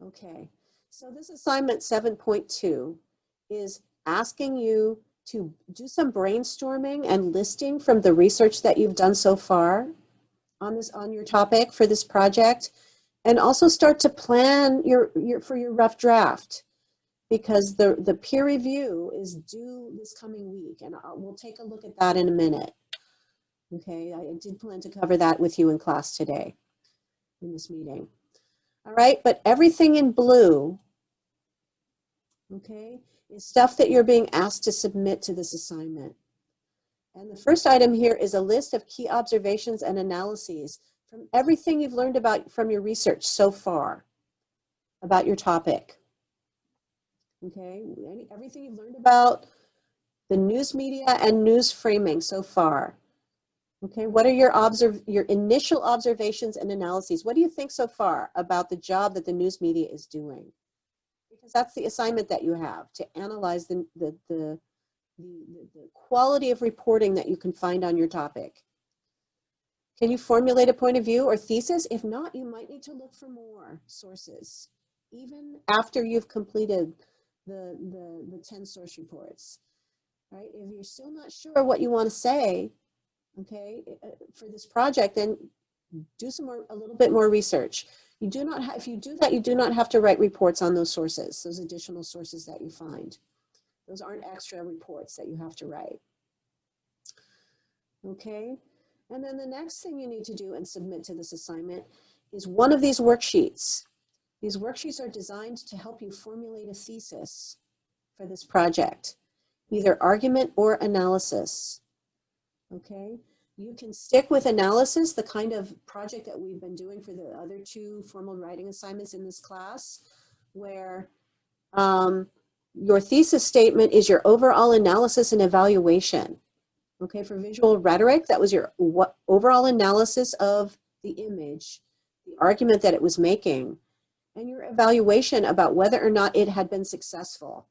Okay, so this assignment 7.2 is asking you to do some brainstorming and listing from the research that you've done so far on your topic for this project, and also start to plan for your rough draft, because the peer review is due this coming week, and we'll take a look at that in a minute. Okay, I did plan to cover that with you in class today in this meeting. All right, but everything in blue, okay, is stuff that you're being asked to submit to this assignment. And the first item here is a list of key observations and analyses from everything you've learned about from your research so far about your topic. Okay, everything you've learned about the news media and news framing so far. Okay, what are your initial observations and analyses? What do you think so far about the job that the news media is doing? Because that's the assignment that you have, to analyze the quality of reporting that you can find on your topic. Can you formulate a point of view or thesis? If not, you might need to look for more sources, even after you've completed the 10 source reports. Right? If you're still not sure what you want to say, okay, for this project, then do a little bit more research. You do not if you do that, you do not have to write reports on those sources, those additional sources that you find. Those aren't extra reports that you have to write. Okay, and then the next thing you need to do and submit to this assignment is one of these worksheets. These worksheets are designed to help you formulate a thesis for this project, either argument or analysis. Okay, you can stick with analysis, the kind of project that we've been doing for the other 2 formal writing assignments in this class, where your thesis statement is your overall analysis and evaluation. Okay, for visual rhetoric, that was your overall analysis of the image, the argument that it was making, and your evaluation about whether or not it had been successful,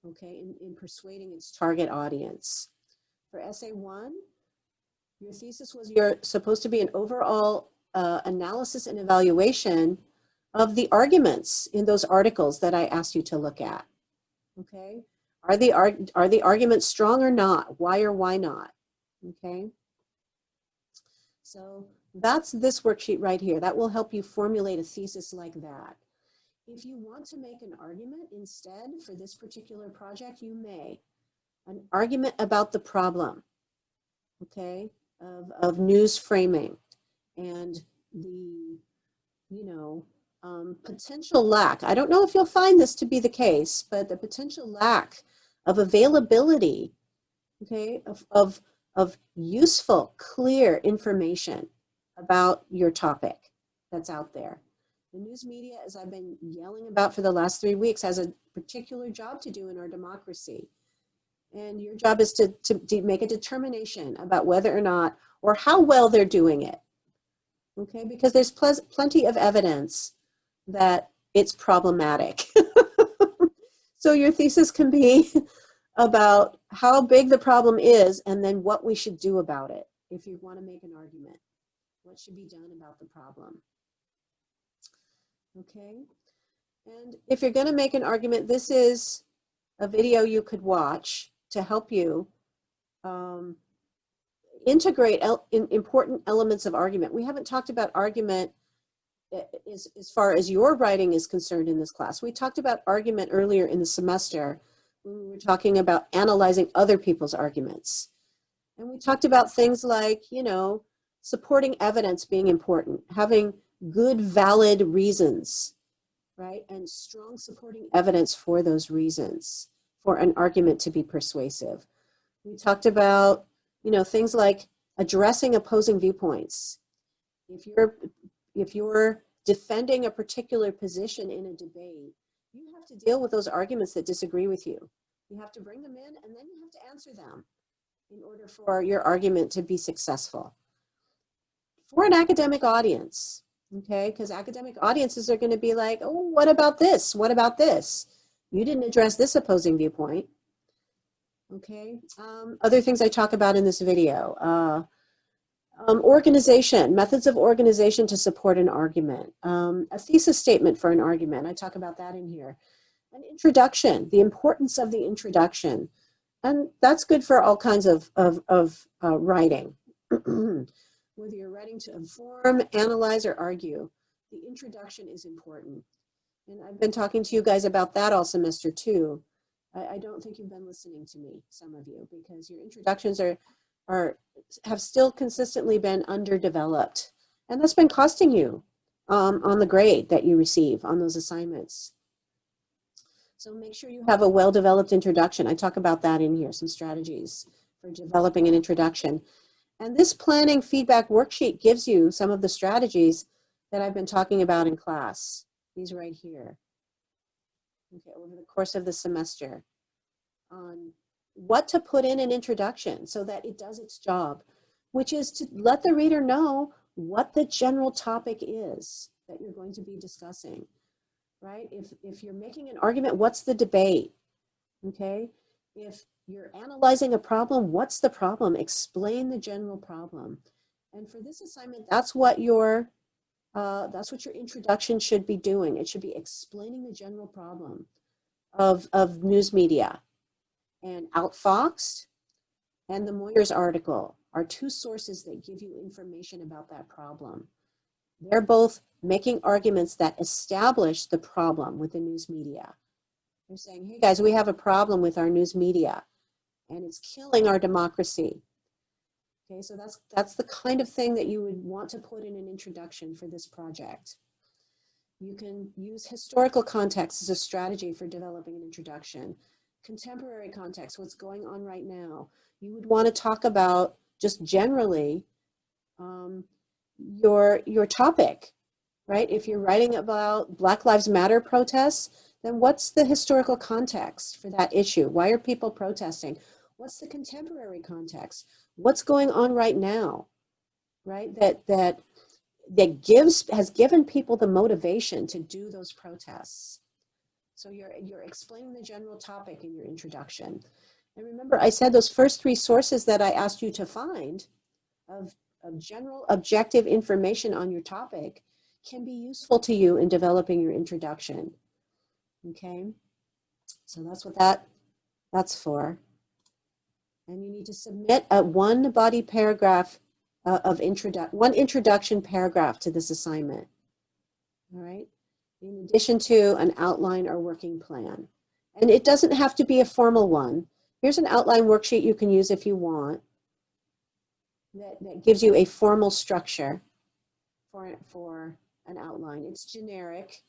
okay, in persuading its target audience. For essay 1, your thesis was supposed to be an overall analysis and evaluation of the arguments in those articles that I asked you to look at. Okay, are the arguments strong or not? Why or why not? Okay, so that's this worksheet right here. That will help you formulate a thesis like that. If you want to make an argument instead for this particular project, you may. An argument about the problem, okay, of news framing and the, potential lack. I don't know if you'll find this to be the case, but the potential lack of availability, okay, of useful, clear information about your topic that's out there. The news media, as I've been yelling about for the last 3 weeks, has a particular job to do in our democracy. And your job is to make a determination about whether or not, or how well they're doing it. Okay, because there's plenty of evidence that it's problematic. So your thesis can be about how big the problem is and then what we should do about it. If you want to make an argument, what should be done about the problem? Okay, and if you're going to make an argument, this is a video you could watch to help you integrate important elements of argument. We haven't talked about argument as far as your writing is concerned in this class. We talked about argument earlier in the semester when we were talking about analyzing other people's arguments. And we talked about things like, supporting evidence being important, having good, valid reasons, right? And strong supporting evidence for those reasons for an argument to be persuasive. We talked about, things like addressing opposing viewpoints. If you're defending a particular position in a debate, you have to deal with those arguments that disagree with you. You have to bring them in, and then you have to answer them in order for your argument to be successful. For an academic audience, okay, because academic audiences are going to be like, oh, what about this? What about this? You didn't address this opposing viewpoint. Okay, other things I talk about in this video. Organization, methods of organization to support an argument. A thesis statement for an argument. I talk about that in here. An introduction, the importance of the introduction. And that's good for all kinds of writing. Whether you're writing to inform, analyze, or argue, the introduction is important. And I've been talking to you guys about that all semester too. I don't think you've been listening to me, some of you, because your introductions have still consistently been underdeveloped. And that's been costing you on the grade that you receive on those assignments. So make sure you have a well-developed introduction. I talk about that in here, some strategies for developing an introduction. And this planning feedback worksheet gives you some of the strategies that I've been talking about in class. These right here. Okay, over the course of the semester. On what to put in an introduction so that it does its job, which is to let the reader know what the general topic is that you're going to be discussing, right? If you're making an argument, what's the debate, okay? If you're analyzing a problem, what's the problem? Explain the general problem. And for this assignment, that's what your introduction should be doing. It should be explaining the general problem of news media. And Outfoxed and the Moyers article are two sources that give you information about that problem. They're both making arguments that establish the problem with the news media. They're saying, hey guys, we have a problem with our news media and it's killing our democracy. Okay, so that's the kind of thing that you would want to put in an introduction for this project. You can use historical context as a strategy for developing an introduction. Contemporary context, what's going on right now. You would want to talk about just generally your topic, right? If you're writing about Black Lives Matter protests, then what's the historical context for that issue? Why are people protesting? What's the contemporary context? What's going on right now, right? That has given people the motivation to do those protests. So you're explaining the general topic in your introduction. And remember, I said those first three sources that I asked you to find of general objective information on your topic can be useful to you in developing your introduction. Okay, so that's what that's for. And you need to submit one body paragraph one introduction paragraph to this assignment. All right. In addition to an outline or working plan. And it doesn't have to be a formal one. Here's an outline worksheet you can use if you want that gives you a formal structure for an outline. It's generic,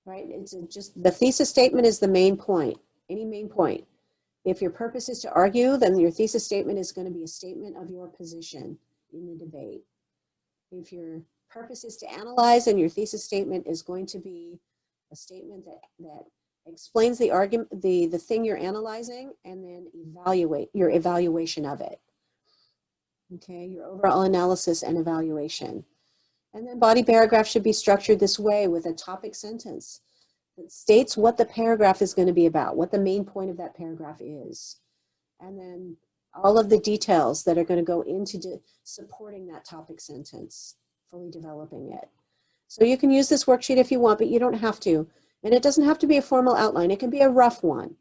right? It's just the thesis statement is the main point, any main point. If your purpose is to argue, then your thesis statement is going to be a statement of your position in the debate. If your purpose is to analyze, and your thesis statement is going to be a statement that explains the argument, the thing you're analyzing, and then evaluate your evaluation of it. Okay, your overall analysis and evaluation. And then body paragraph should be structured this way with a topic sentence that states what the paragraph is going to be about, what the main point of that paragraph is. And then all of the details that are going to go into supporting that topic sentence, fully developing it. So you can use this worksheet if you want, but you don't have to. And it doesn't have to be a formal outline. It can be a rough one,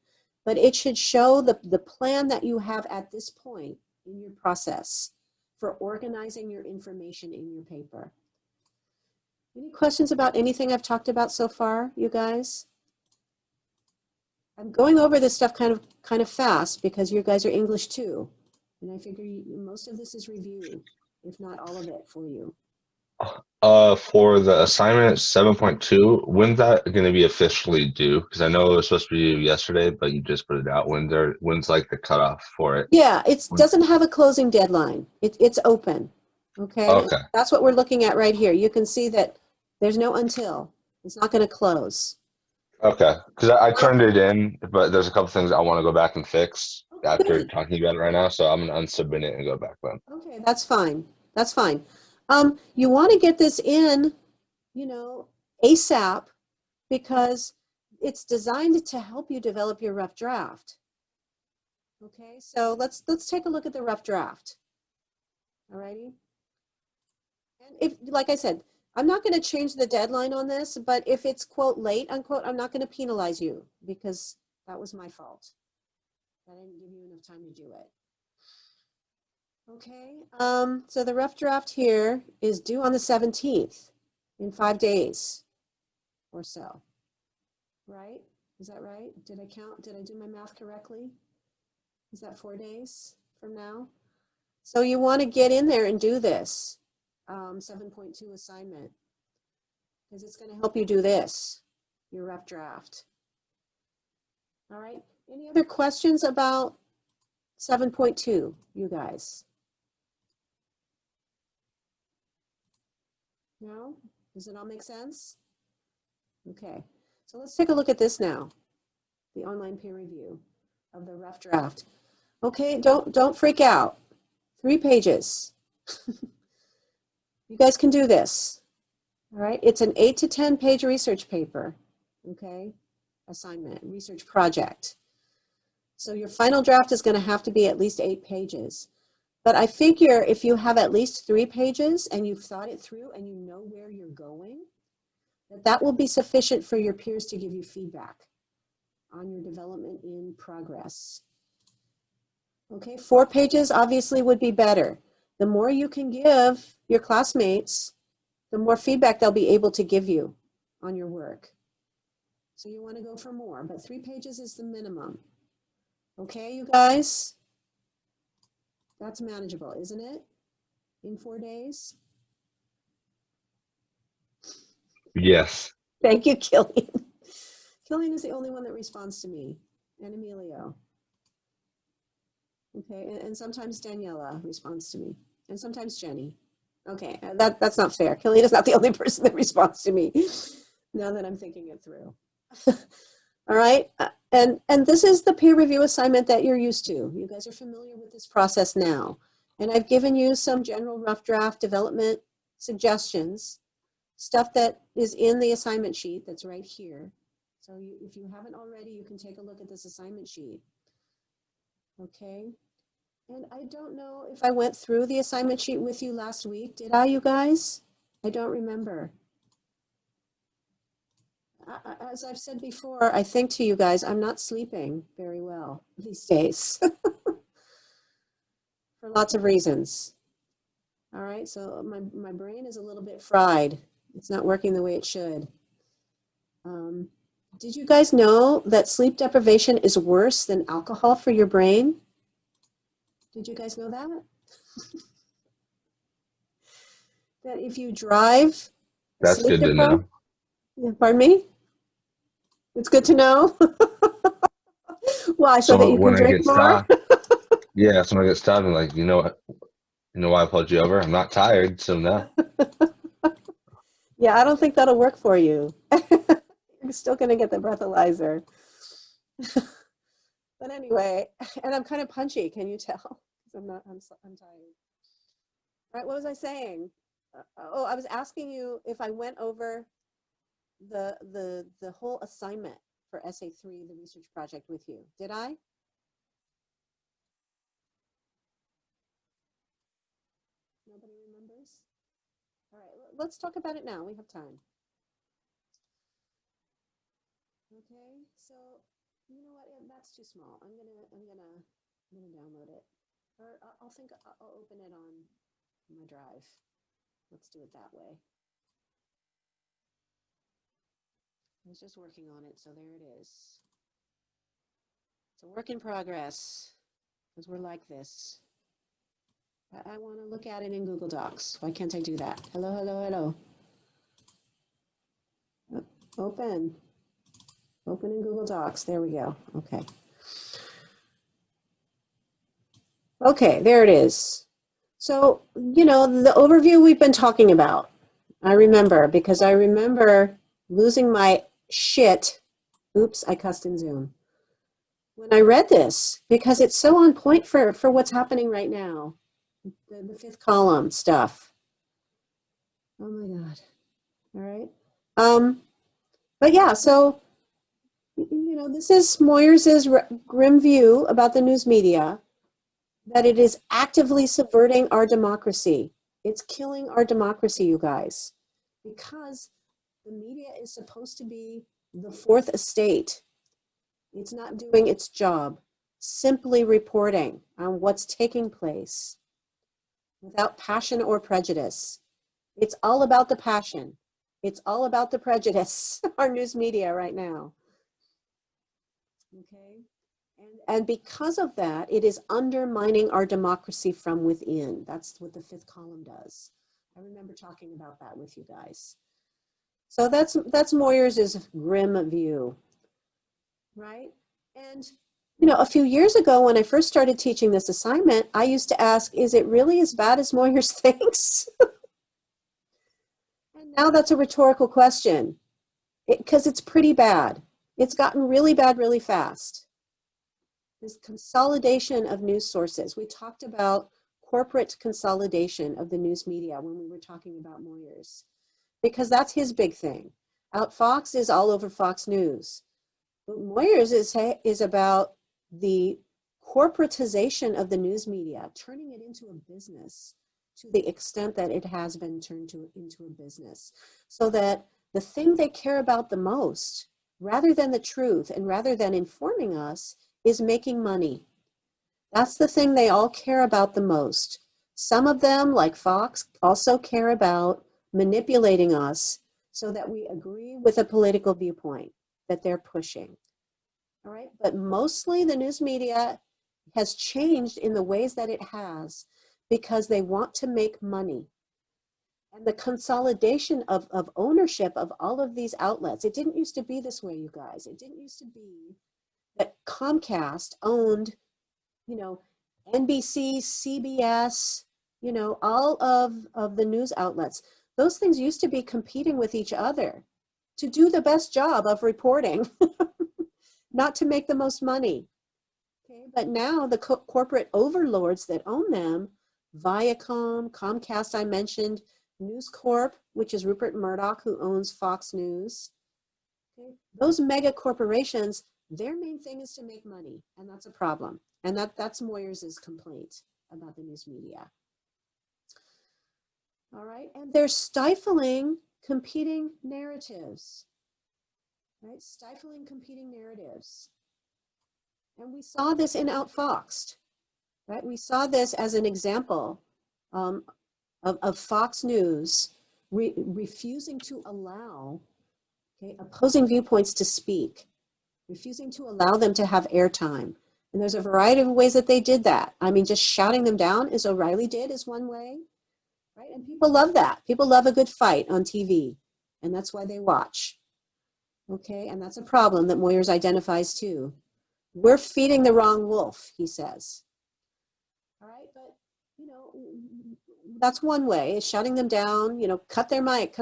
but it should show the plan that you have at this point in your process for organizing your information in your paper. Any questions about anything I've talked about so far, you guys? I'm going over this stuff kind of fast because you guys are English too. And I figure most of this is review, if not all of it for you. For the assignment 7.2, when's that going to be officially due? Because I know it was supposed to be due yesterday, but you just put it out. When's like the cutoff for it? Yeah, it doesn't have a closing deadline. It's open. Okay. Okay. That's what we're looking at right here. You can see that there's no until. It's not going to close. Okay, because I turned it in, but there's a couple things I want to go back and fix after talking about it right now, so I'm going to unsubmit it and go back then. Okay, that's fine. That's fine. You want to get this in, ASAP, because it's designed to help you develop your rough draft. Okay, so let's take a look at the rough draft. All righty. And if, like I said, I'm not going to change the deadline on this, but if it's quote late, unquote, I'm not going to penalize you because that was my fault. I didn't give you enough time to do it. Okay, so the rough draft here is due on the 17th in 5 days or so, right? Is that right? Did I count? Did I do my math correctly? Is that 4 days from now? So you want to get in there and do this 7.2 assignment because it's going to help you do this, your rough draft. All right. Any other questions about 7.2, you guys? No? Does it all make sense? Okay. So let's take a look at this now, the online peer review of the rough draft. Okay, don't freak out. 3 pages. You guys can do this. All right, it's an 8 to 10 page research paper, okay? Assignment, research project. So your final draft is going to have to be at least 8 pages. But I figure if you have at least 3 pages and you've thought it through and you know where you're going, that will be sufficient for your peers to give you feedback on your development in progress. Okay, 4 pages obviously would be better. The more you can give your classmates, the more feedback they'll be able to give you on your work. So you want to go for more, but 3 pages is the minimum. Okay, you guys? That's manageable, isn't it? In 4 days? Yes. Thank you, Killian. Killian is the only one that responds to me, and Emilio. Okay, and sometimes Daniela responds to me, and sometimes Jenny. Okay, that's not fair. Killian is not the only person that responds to me, now that I'm thinking it through. All right, and this is the peer review assignment that you're used to. You guys are familiar with this process now. And I've given you some general rough draft development suggestions, stuff that is in the assignment sheet that's right here. So if you haven't already, you can take a look at this assignment sheet. Okay. And I don't know if I went through the assignment sheet with you last week. Did I, you guys? I don't remember. As I've said before, I think to you guys, I'm not sleeping very well these days for lots of reasons. All right, so my brain is a little bit fried. It's not working the way it should. Did you guys know that sleep deprivation is worse than alcohol for your brain? Did you guys know that? That if you drive, That's sleep good to deprived. know. Pardon me? It's good to know. Why? So that So you can when I drink get more? stopped, yeah, so when I get stopped, I'm like, you know why I pulled you over? I'm not tired, so no. Yeah, I don't think that'll work for you. You're still going to get the breathalyzer. But anyway, and I'm kind of punchy, can you tell? I'm tired. Right, what was I saying? Oh, I was asking you if I went over the whole assignment for SA3, the research project with you. Did I? Nobody remembers? All right, let's talk about it now. We have time. Okay, so you know what? That's too small. I'm gonna download it, or I'll think I'll open it on my drive. Let's do it that way. I was just working on it, so there it is. It's a work in progress because we're like this. I want to look at it in Google Docs. Why can't I do that? Hello, hello, hello. Open. Open in Google Docs. There we go. Okay. Okay, there it is. So, you know, the overview we've been talking about, I remember, because I remember losing my shit. Oops, I cussed in Zoom. When I read this, because it's so on point for what's happening right now. The 5th column stuff. Oh my God. All right. But yeah, so, you know, this is Moyers's grim view about the news media. that it is actively subverting our democracy. It's killing our democracy, you guys, because the media is supposed to be the fourth estate. It's not doing its job, simply reporting on what's taking place without passion or prejudice. It's all about the passion. It's all about the prejudice, our news media right now. Okay? And because of that, it is undermining our democracy from within. That's what the fifth column does. I remember talking about that with you guys. So that's Moyers' grim view, right? And you know, a few years ago when I first started teaching this assignment, I used to ask, is it really as bad as Moyers thinks? And now that's a rhetorical question, because it's pretty bad. It's gotten really bad really fast. This consolidation of news sources. We talked about corporate consolidation of the news media when we were talking about Moyers, because that's his big thing. Fox is all over Fox News. But Moyers is about the corporatization of the news media, turning it into a business to the extent that it has been turned into a business, so that the thing they care about the most, rather than the truth and rather than informing us, is making money. That's the thing they all care about the most. Some of them, like Fox, also care about manipulating us so that we agree with a political viewpoint that they're pushing. All right, but mostly the news media has changed in the ways that it has because they want to make money. And the consolidation of ownership of all of these outlets, it didn't used to be this way, you guys. It didn't used to be that Comcast owned, you know, NBC, CBS, you know, all of the news outlets. Those things used to be competing with each other to do the best job of reporting, not to make the most money. Okay, but now the corporate overlords that own them, Viacom, Comcast, I mentioned, News Corp, which is Rupert Murdoch, who owns Fox News. Okay, those mega corporations, their main thing is to make money, and that's a problem. And that's Moyers' complaint about the news media. All right, and they're stifling competing narratives, right? Stifling competing narratives. And we saw this in Outfoxed, right? We saw this as an example of Fox News refusing to allow opposing viewpoints to speak, refusing to allow them to have airtime. And there's a variety of ways that they did that. I mean, just shouting them down, as O'Reilly did, is one way, right? And people love that. People love a good fight on TV, and that's why they watch. Okay, and that's a problem that Moyers identifies too. We're feeding the wrong wolf, he says. All right, but you know, that's one way, is shutting them down, you know, cut their mic,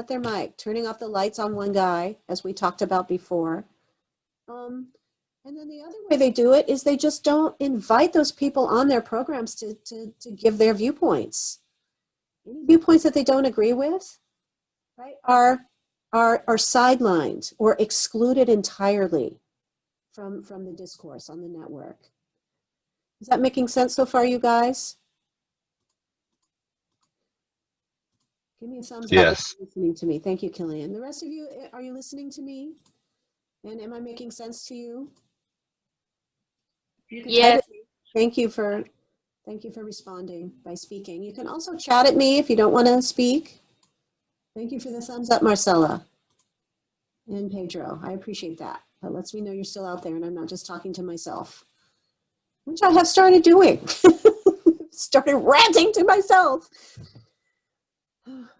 turning off the lights on one guy, as we talked about before. And then the other way they do it is they just don't invite those people on their programs to give their viewpoints. Any viewpoints that they don't agree with, right, are sidelined or excluded entirely from the discourse on the network. Is that making sense so far, you guys? Give me a thumbs up Yes. if you're listening to me. Thank you, Killian. The rest of you, are you listening to me? And am I making sense to you? You can type Yes. it. Thank you for responding by speaking. You can also chat at me if you don't want to speak. Thank you for the thumbs up, Marcella and Pedro. I appreciate that. That lets me know you're still out there and I'm not just talking to myself, which I have started doing. Started ranting to myself.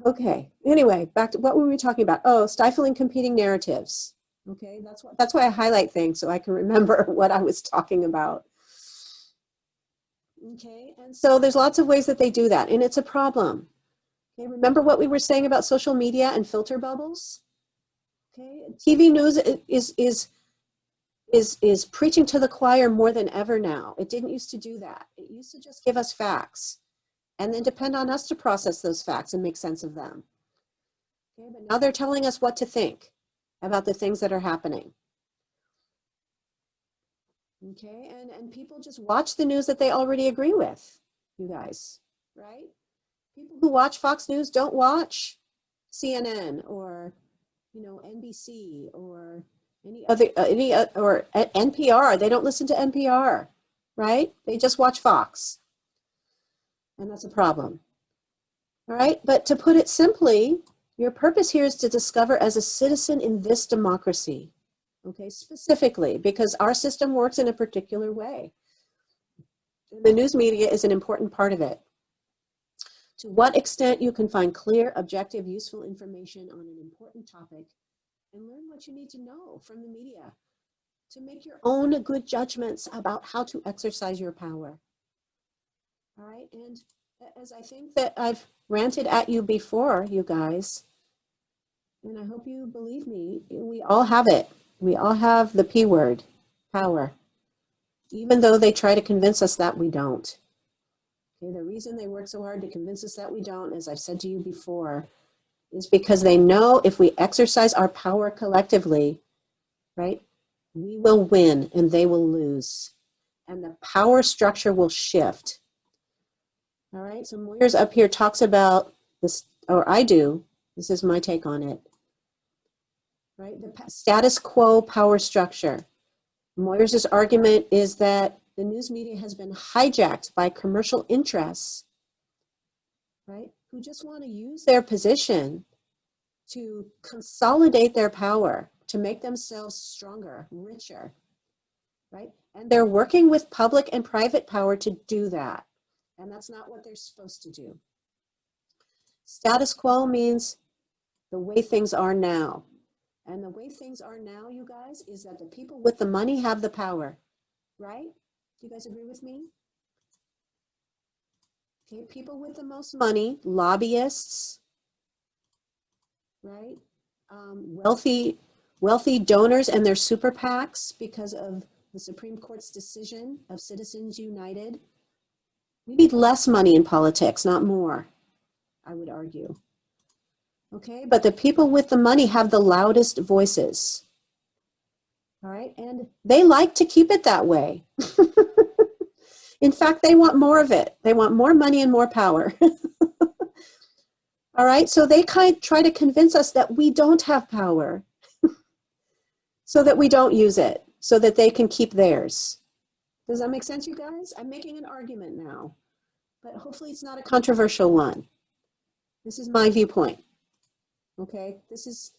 Okay. Anyway, back to what were we talking about? Oh, stifling competing narratives. Okay, that's why I highlight things so I can remember what I was talking about. Okay, and so there's lots of ways that they do that, and it's a problem. Okay, remember what we were saying about social media and filter bubbles? Okay, TV news is preaching to the choir more than ever now. It didn't used to do that. It used to just give us facts and then depend on us to process those facts and make sense of them. Okay, but now they're telling us what to think about the things that are happening. Okay, and people just watch the news that they already agree with, you guys, right? People who watch Fox News don't watch CNN or, NBC or or NPR. They don't listen to NPR, right? They just watch Fox, and that's a problem. All right, but to put it simply, your purpose here is to discover as a citizen in this democracy, okay, specifically because our system works in a particular way. The news media is an important part of it. To what extent you can find clear, objective, useful information on an important topic and learn what you need to know from the media to make your own good judgments about how to exercise your power. All right, and as I think that I've ranted at you before, you guys, and I hope you believe me, we all have it. We all have the P word, power, even though they try to convince us that we don't. Okay, the reason they work so hard to convince us that we don't, as I've said to you before, is because they know if we exercise our power collectively, right, we will win and they will lose. And the power structure will shift. All right, so Moyers up here talks about this, or I do, this is my take on it, right? The status quo power structure. Moyers' argument is that the news media has been hijacked by commercial interests, right, who just want to use their position to consolidate their power, to make themselves stronger, richer, right? And they're working with public and private power to do that. And that's not what they're supposed to do. Status quo means the way things are now. And the way things are now, you guys, is that the people with the money have the power, right? Do you guys agree with me? Okay, people with the most money, lobbyists, right? Wealthy donors and their super PACs because of the Supreme Court's decision of Citizens United. We need less money in politics, not more, I would argue. Okay, but the people with the money have the loudest voices. All right, and they like to keep it that way. In fact, they want more of it. They want more money and more power. All right, so they try to convince us that we don't have power so that we don't use it, so that they can keep theirs. Does that make sense, you guys? I'm making an argument now, but hopefully it's not a controversial one. This is my viewpoint, okay? This is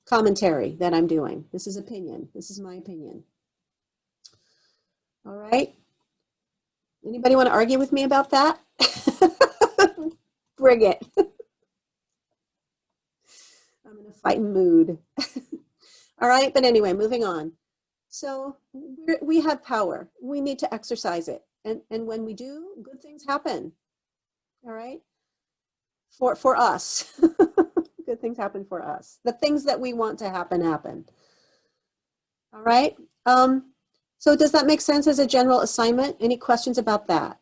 commentary that I'm doing. This is opinion. This is my opinion. All right? Anybody want to argue with me about that? Bring it. I'm in a fighting mood. All right, but anyway, moving on. So we have power. We need to exercise it. And when we do, good things happen. All right? For us. Good things happen for us. The things that we want to happen, happen. All right? So does that make sense as a general assignment? Any questions about that?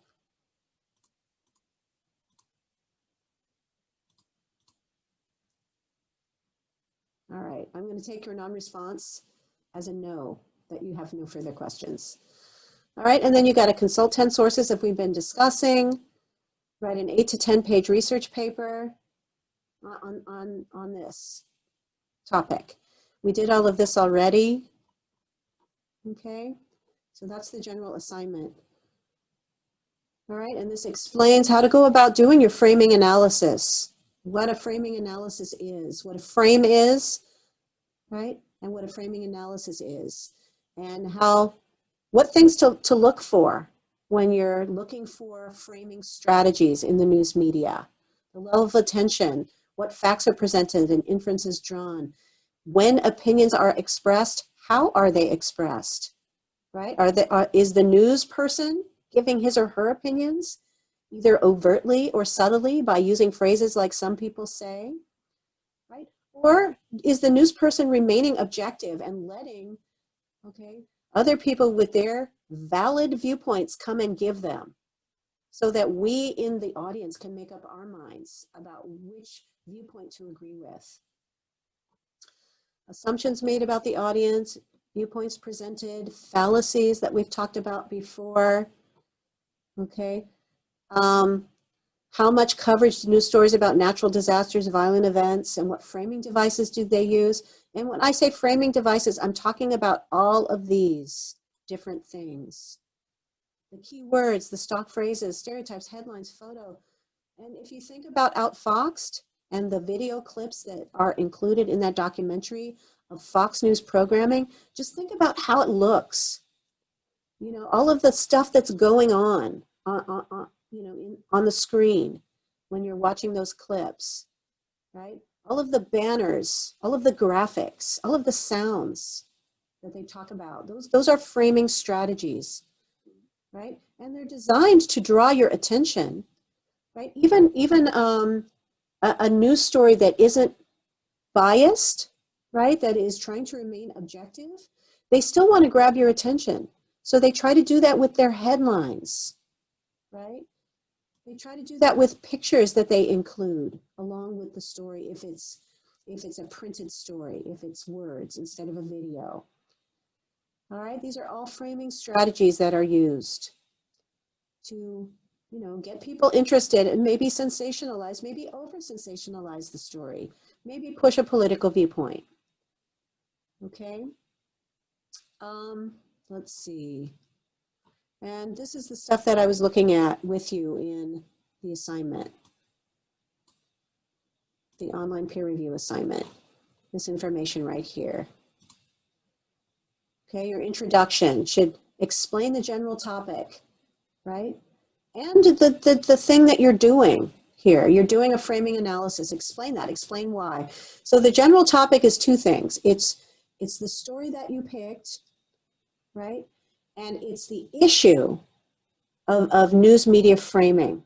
All right, I'm going to take your non-response as a no, that you have no further questions. All right, and then you got to consult 10 sources that we've been discussing, write an 8 to 10 page research paper on this topic. We did all of this already. Okay, so that's the general assignment. All right, and this explains how to go about doing your framing analysis, what a framing analysis is, what a frame is, right? And what a framing analysis is, and what things to look for when you're looking for framing strategies in the news media, the level of attention, what facts are presented and inferences drawn, when opinions are expressed, how are they expressed, right? Is the news person giving his or her opinions, either overtly or subtly by using phrases like some people say, right? Or is the news person remaining objective and letting, okay, other people with their valid viewpoints come and give them so that we in the audience can make up our minds about which viewpoint to agree with. Assumptions made about the audience, viewpoints presented, fallacies that we've talked about before, okay? How much coverage do news stories about natural disasters, violent events, and what framing devices do they use? And when I say framing devices, I'm talking about all of these different things. The key words, the stock phrases, stereotypes, headlines, photo. And if you think about Outfoxed and the video clips that are included in that documentary of Fox News programming, just think about how it looks. You know, all of the stuff that's going on on the screen when you're watching those clips, right? All of the banners, all of the graphics, all of the sounds that they talk about, those are framing strategies, right? And they're designed to draw your attention, right? Even a news story that isn't biased, right? That is trying to remain objective, they still want to grab your attention. So they try to do that with their headlines, right? They try to do that with pictures that they include along with the story if it's a printed story, if it's words instead of a video. All right, these are all framing strategies that are used to, you know, get people interested and maybe sensationalize, maybe over sensationalize the story, maybe push a political viewpoint. Okay. Let's see. And this is the stuff that I was looking at with you in the assignment, the online peer review assignment, this information right here. Okay, your introduction should explain the general topic, right? And the thing that you're doing here, you're doing a framing analysis, explain that, explain why. So the general topic is two things. It's the story that you picked, right? And it's the issue of news media framing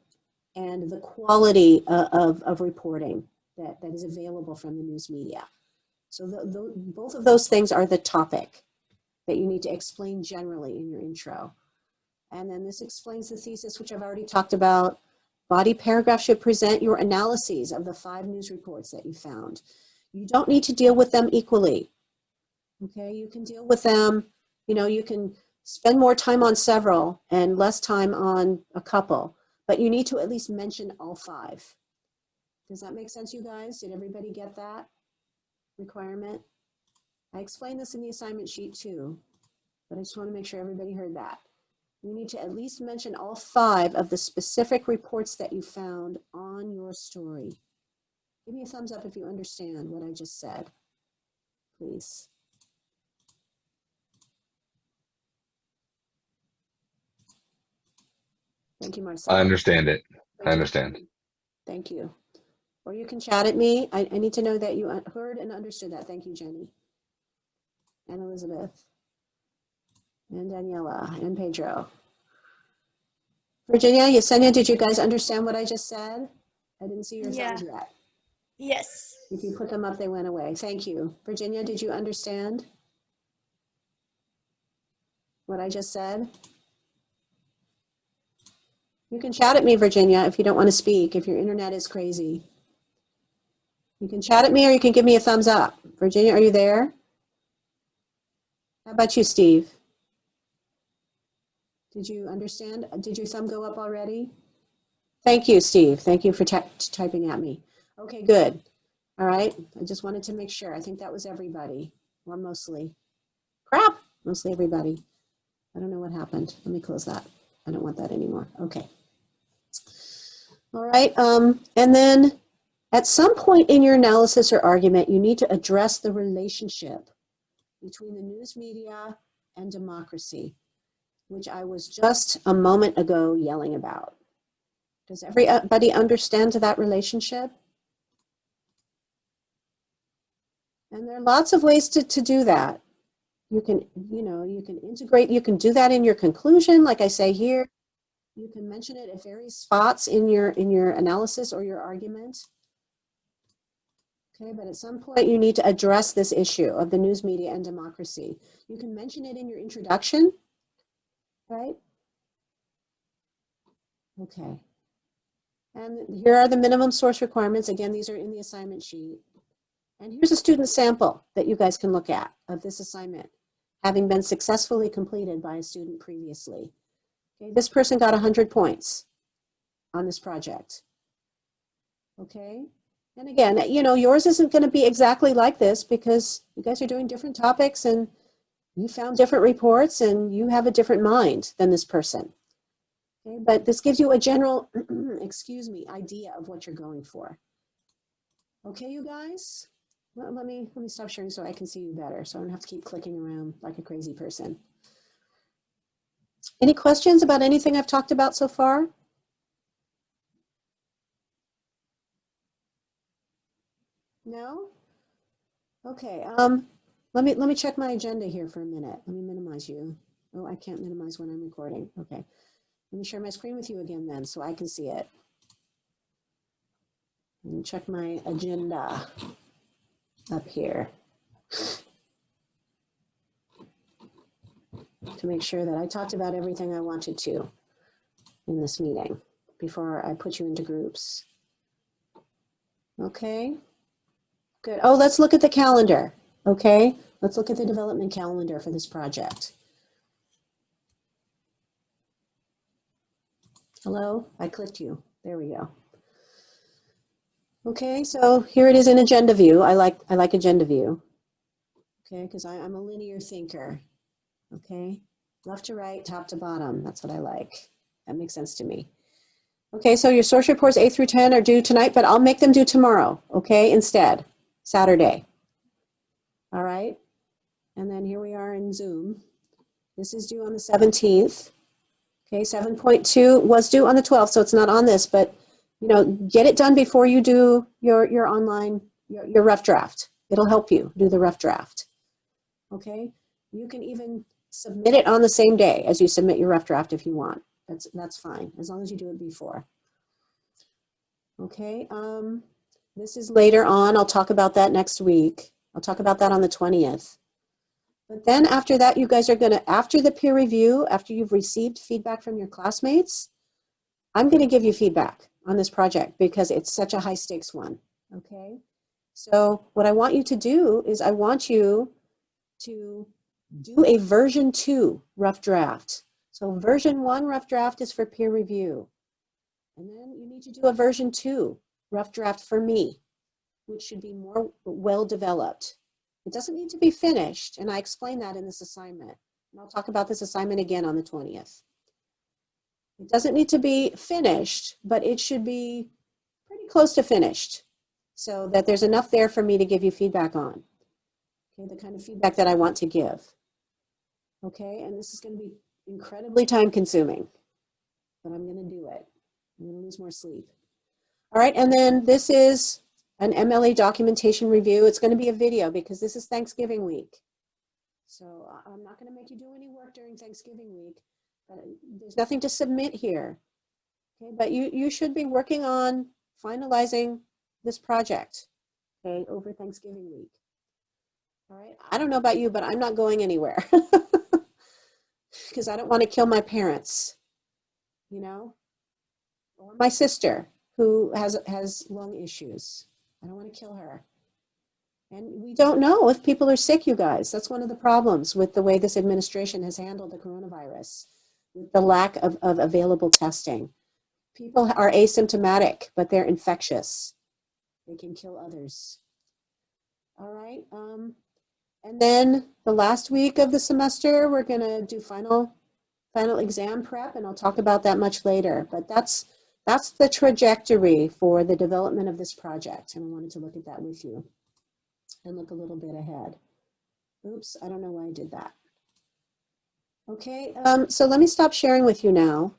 and the quality of reporting that is available from the news media. So both of those things are the topic that you need to explain generally in your intro. And then this explains the thesis, which I've already talked about. Body paragraph should present your analyses of the 5 news reports that you found. You don't need to deal with them equally. Okay, you can deal with them, you know, you can spend more time on several and less time on a couple, but you need to at least mention all 5. Does that make sense, you guys? Did everybody get that requirement? I explained this in the assignment sheet too, but I just want to make sure everybody heard that. You need to at least mention all 5 of the specific reports that you found on your story. Give me a thumbs up if you understand what I just said, please. Thank you, Marcel. I understand it. I understand. Thank you. Or you can chat at me. I need to know that you heard and understood that. Thank you, Jenny. And Elizabeth. And Daniela. And Pedro. Virginia, Yesenia, did you guys understand what I just said? I didn't see your thumbs yet. Yes. If you put them up, they went away. Thank you. Virginia, did you understand what I just said? You can chat at me, Virginia, if you don't want to speak, if your internet is crazy. You can chat at me or you can give me a thumbs up. Virginia, are you there? How about you, Steve? Did you understand? Did your thumb go up already? Thank you, Steve. Thank you for typing at me. Okay, good. All right. I just wanted to make sure. I think that was everybody, or mostly. Crap, mostly everybody. I don't know what happened. Let me close that. I don't want that anymore. Okay. All right. And then at some point in your analysis or argument, you need to address the relationship between the news media and democracy, which I was just a moment ago yelling about. Does everybody understand that relationship? And there are lots of ways to do that. You can, you can integrate, you can do that in your conclusion, like I say here. You can mention it at various spots in your analysis or your argument. Okay, but at some point you need to address this issue of the news media and democracy. You can mention it in your introduction, right? Okay. And here are the minimum source requirements. Again, these are in the assignment sheet. And here's a student sample that you guys can look at of this assignment. having been successfully completed by a student previously. Okay, this person got 100 points on this project. Okay, and again, you know, yours isn't going to be exactly like this because you guys are doing different topics and you found different reports and you have a different mind than this person. Okay, but this gives you a general, excuse me, idea of what you're going for. Okay, you guys? Well, let me stop sharing so I can see you better, so I don't have to keep clicking around like a crazy person. Any questions about anything I've talked about so far? No? Okay. Let me check my agenda here for a minute. Let me minimize you. Oh, I can't minimize when I'm recording. Okay. Let me share my screen with you again then so I can see it. And check my agenda up here to make sure that I talked about everything I wanted to in this meeting before I put you into groups. Okay, good. Oh, let's look at the calendar. Okay, let's look at the development calendar for this project. Hello, I clicked you. There we go. Okay, so here it is in agenda view. I like agenda view. Okay, because I'm a linear thinker. Okay, left to right, top to bottom. That's what I like. That makes sense to me. Okay, so your source reports 8 through 10 are due tonight, but I'll make them due tomorrow, okay, instead, Saturday. All right, and then here we are in Zoom. This is due on the 17th. Okay, 7.2 was due on the 12th, so it's not on this, but you know, get it done before you do your online, your rough draft. It'll help you do the rough draft. Okay, you can even submit it on the same day as you submit your rough draft if you want. That's fine, as long as you do it before. Okay, this is later on. I'll talk about that next week. I'll talk about that on the 20th. But then after that, you guys are gonna, after the peer review, after you've received feedback from your classmates, I'm gonna give you feedback on this project because it's such a high stakes one, okay? So what I want you to do is I want you to do a version 2 rough draft. So version 1 rough draft is for peer review. And then you need to do a version 2 rough draft for me, which should be more well developed. It doesn't need to be finished, and I explain that in this assignment. And I'll talk about this assignment again on the 20th. It doesn't need to be finished, but it should be pretty close to finished so that there's enough there for me to give you feedback on. Okay, the kind of feedback that I want to give. Okay, and this is going to be incredibly time consuming, but I'm going to do it. I'm going to lose more sleep. All right, and then this is an MLA documentation review. It's going to be a video because this is Thanksgiving week. So I'm not going to make you do any work during Thanksgiving week. But there's nothing to submit here. Okay, but you should be working on finalizing this project, okay, over Thanksgiving week. All right, I don't know about you, but I'm not going anywhere because I don't want to kill my parents, you know, or my sister who has lung issues. I don't want to kill her. And we don't know if people are sick, you guys. That's one of the problems with the way this administration has handled the coronavirus, with the lack of available testing. People are asymptomatic, but they're infectious. They can kill others. All right. And then the last week of the semester, we're going to do final exam prep, and I'll talk about that much later. But that's the trajectory for the development of this project, and I wanted to look at that with you and look a little bit ahead. Oops, I don't know why I did that. Okay, so let me stop sharing with you now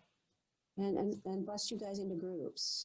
and bust you guys into groups.